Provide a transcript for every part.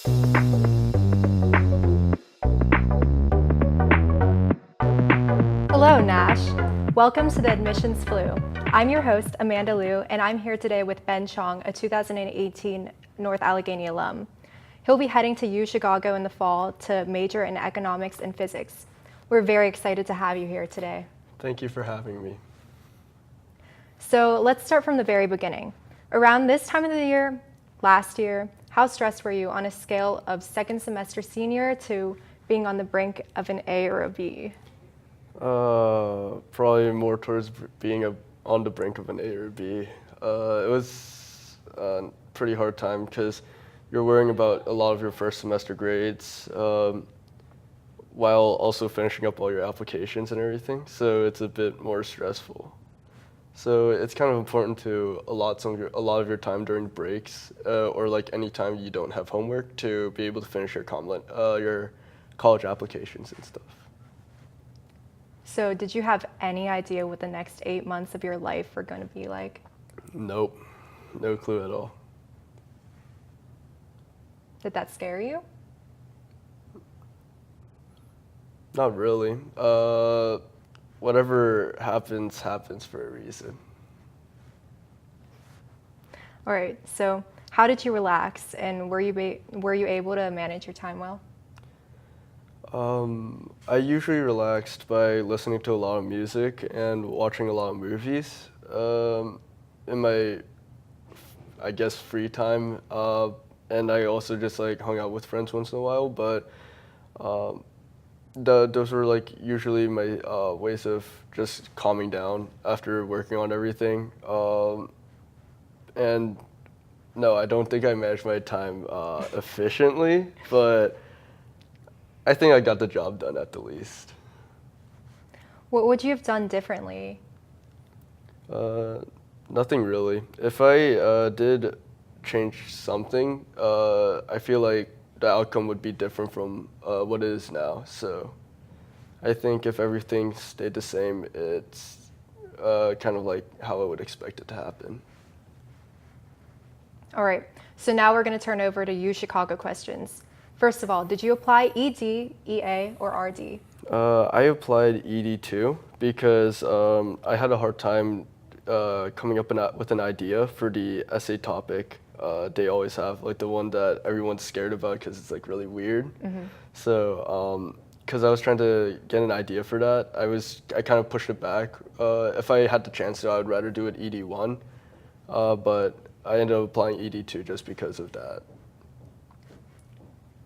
Hello, Nash. Welcome to the Admissions Flu. I'm your host, Amanda Liu, and I'm here today with Ben Chong, a 2018 North Allegheny alum. He'll be heading to Uchicago in the fall to major in economics and physics. We're very excited to have you here today. Thank you for having me. So let's start from the very beginning. Around this time of the year, last year, how stressed were you on a scale of second semester senior to being on the brink of an A or a B? Probably more towards being on the brink of an A or B. It was a pretty hard time because you're worrying about a lot of your first semester grades while also finishing up all your applications and everything. So it's a bit more stressful. So it's kind of important to allot a lot of your time during breaks or like any time you don't have homework to be able to finish your college applications and stuff. So did you have any idea what the next 8 months of your life were going to be like? Nope, no clue at all. Did that scare you? Not really. Whatever happens, happens for a reason. All right, so how did you relax, and were you able to manage your time well? I usually relaxed by listening to a lot of music and watching a lot of movies in my, I guess, free time. And I also just like hung out with friends once in a while. But those were like usually my ways of just calming down after working on everything. And no, I don't think I managed my time efficiently, but I think I got the job done at the least. What would you have done differently? Nothing really. If I did change something, I feel like the outcome would be different from what it is now. So I think if everything stayed the same, it's kind of like how I would expect it to happen. All right, so now we're going to turn over to Uchicago questions. First of all, did you apply ED, EA, or RD? I applied ED2 because I had a hard time coming up with an idea for the essay topic they always have, like the one that everyone's scared about because it's like really weird. Mm-hmm. So because I was trying to get an idea for that, I kind of pushed it back. If I had the chance to, I would rather do it ED1, but I ended up applying ED2 just because of that.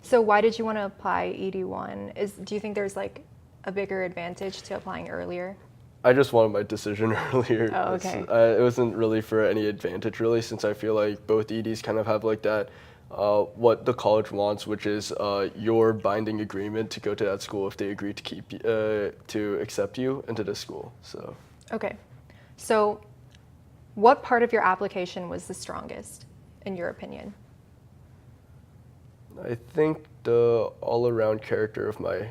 So why did you want to apply ED1? Do you think there's like a bigger advantage to applying earlier? I just wanted my decision earlier. Oh, okay. It wasn't really for any advantage really, since I feel like both EDs kind of have like that what the college wants, which is your binding agreement to go to that school if they agree to keep to accept you into the school. So. Okay. So what part of your application was the strongest, in your opinion? I think the all-around character of my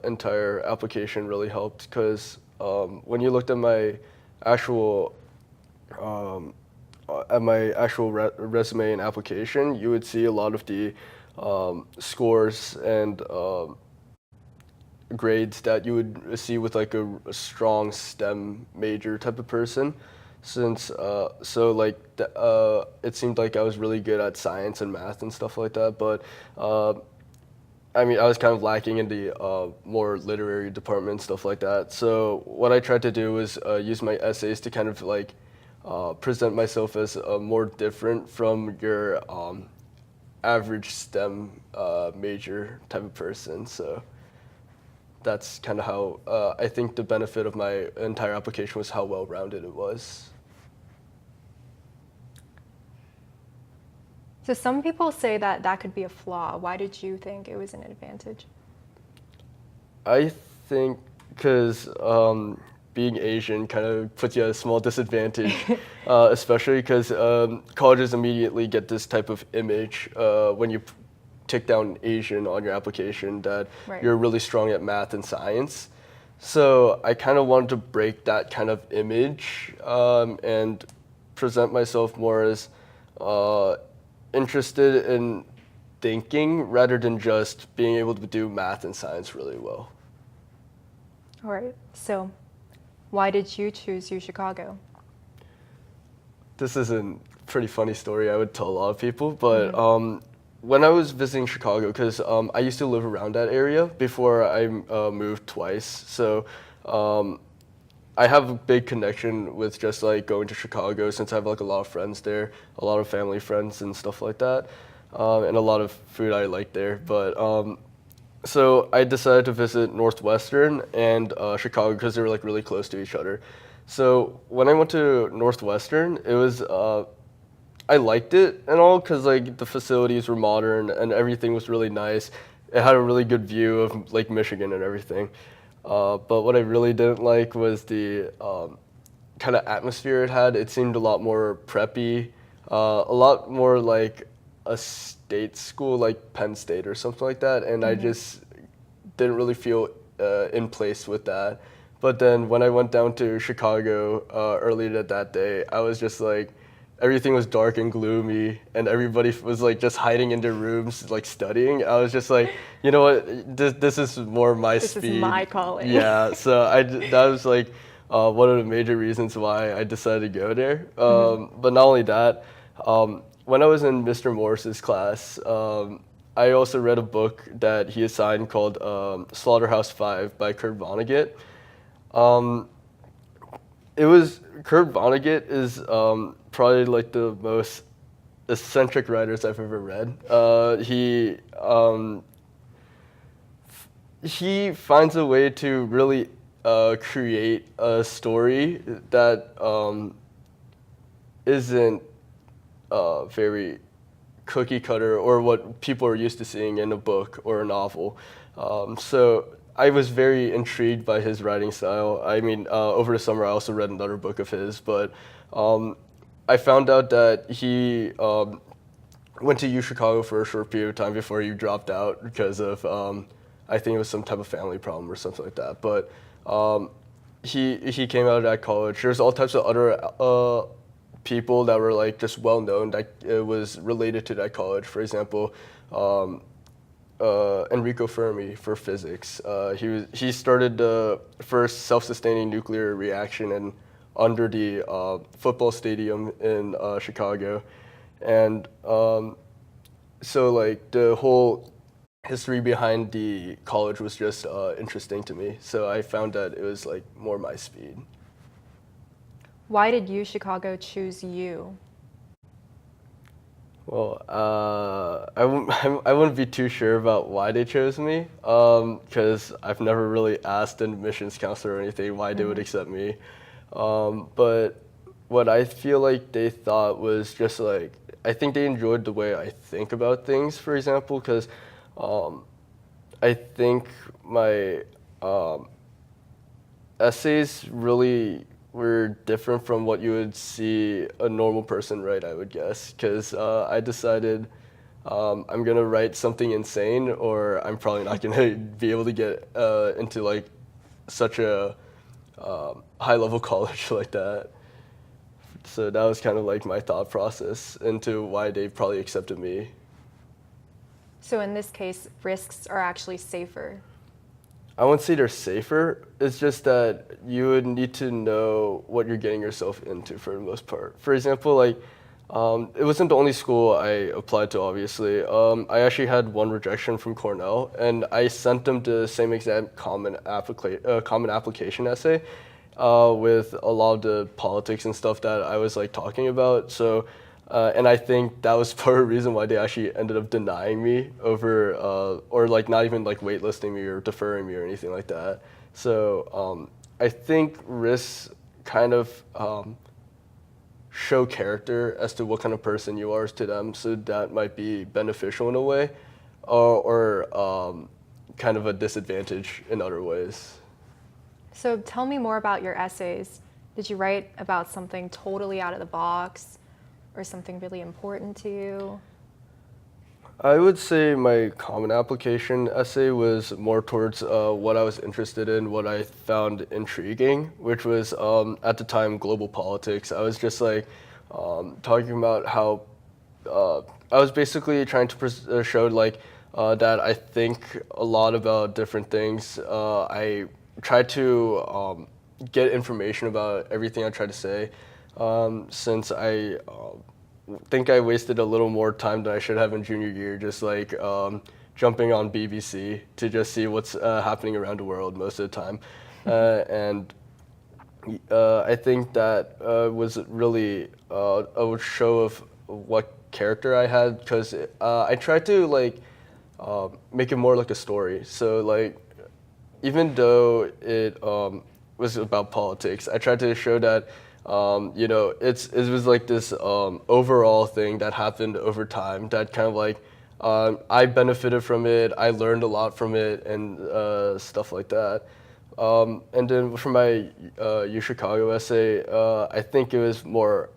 entire application really helped because when you looked at my actual resume and application, you would see a lot of the scores and grades that you would see with like a strong STEM major type of person. Since it seemed like I was really good at science and math and stuff like that, but I was kind of lacking in the more literary department, stuff like that. So what I tried to do was use my essays to kind of like present myself as more different from your average STEM major type of person. So that's kind of how I think the benefit of my entire application was how well-rounded it was. So some people say that that could be a flaw. Why did you think it was an advantage? I think because being Asian kind of puts you at a small disadvantage, especially because colleges immediately get this type of image when you tick down Asian on your application that right. You're really strong at math and science. So I kind of wanted to break that kind of image and present myself more as interested in thinking rather than just being able to do math and science really well. All right. So, why did you choose Uchicago? This is a pretty funny story I would tell a lot of people, but when I was visiting Chicago, because I used to live around that area before I moved twice, so I have a big connection with just like going to Chicago since I have like a lot of friends there, a lot of family friends and stuff like that, and a lot of food I like there. But so I decided to visit Northwestern and Chicago because they were like really close to each other. So when I went to Northwestern, it was I liked it and all because like the facilities were modern and everything was really nice. It had a really good view of Lake Michigan and everything. But what I really didn't like was the kind of atmosphere it had. It seemed a lot more preppy, a lot more like a state school like Penn State or something like that. And I just didn't really feel in place with that. But then when I went down to Chicago earlier that day, I was just like, everything was dark and gloomy, and everybody was like just hiding in their rooms, like studying. I was just like, you know what, this is more my speed. This is my calling. Yeah, so that was like one of the major reasons why I decided to go there. But not only that, when I was in Mr. Morris's class, I also read a book that he assigned called Slaughterhouse-Five by Kurt Vonnegut. Kurt Vonnegut is probably like the most eccentric writers I've ever read. He finds a way to really create a story that isn't very cookie cutter or what people are used to seeing in a book or a novel. So I was very intrigued by his writing style. I mean, over the summer I also read another book of his, but I found out that he went to Uchicago for a short period of time before he dropped out because of, I think it was some type of family problem or something like that. But he came out of that college. There's all types of other people that were like just well known that it was related to that college. For example, Enrico Fermi for physics. He started the first self-sustaining nuclear reaction under the football stadium in Chicago, and so like the whole history behind the college was just interesting to me. So I found that it was like more my speed. Why did Uchicago choose you? Well, I wouldn't be too sure about why they chose me, because I've never really asked an admissions counselor or anything why they would accept me. But what I feel like they thought was just like, I think they enjoyed the way I think about things, for example, because I think my essays really were different from what you would see a normal person write, I would guess, because I decided I'm gonna write something insane, or I'm probably not gonna be able to get into like such a high-level college like that. So that was kind of like my thought process into why they probably accepted me. So in this case, risks are actually safer. I wouldn't say they're safer. It's just that you would need to know what you're getting yourself into for the most part. For example, like it wasn't the only school I applied to, obviously. I actually had one rejection from Cornell, and I sent them the same exact common application essay with a lot of the politics and stuff that I was like talking about. So, and I think that was part of the reason why they actually ended up denying me over, or like not even like waitlisting me or deferring me or anything like that. So I think risks kind of show character as to what kind of person you are to them. So that might be beneficial in a way, or kind of a disadvantage in other ways. So tell me more about your essays. Did you write about something totally out of the box or something really important to you? I would say my common application essay was more towards what I was interested in, what I found intriguing, which was at the time global politics. I was just like talking about how I was basically trying to show like that I think a lot about different things. I try to get information about everything I try to say. Since I think I wasted a little more time than I should have in junior year, just like jumping on BBC to just see what's happening around the world most of the time, and I think that was really a show of what character I had, because I tried to like make it more like a story. So like even though it was about politics, I tried to show that you know it was like this overall thing that happened over time that kind of like I benefited from it. I learned a lot from it and stuff like that. And then for my Uchicago essay, I think it was more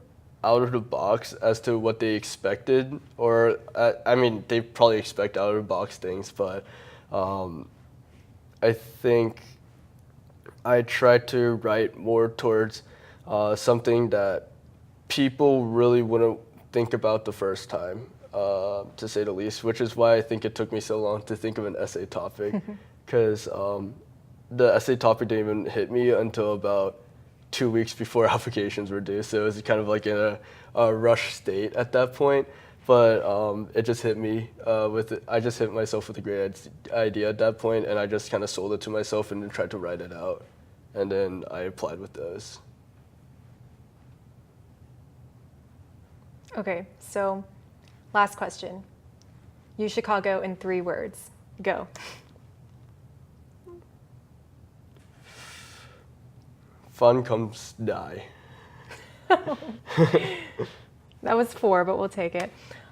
out of the box as to what they expected, or I mean, they probably expect out of the box things, but I think I tried to write more towards something that people really wouldn't think about the first time, to say the least, which is why I think it took me so long to think of an essay topic, because the essay topic didn't even hit me until about 2 weeks before applications were due. So it was kind of like in a rush state at that point. But it just hit me I just hit myself with a great idea at that point, and I just kind of sold it to myself and then tried to write it out. And then I applied with those. Okay, so last question. Uchicago in 3 words. Go. Fun comes die. That was 4, but we'll take it.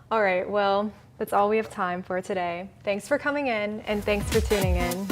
All right, well, that's all we have time for today. Thanks for coming in, and thanks for tuning in.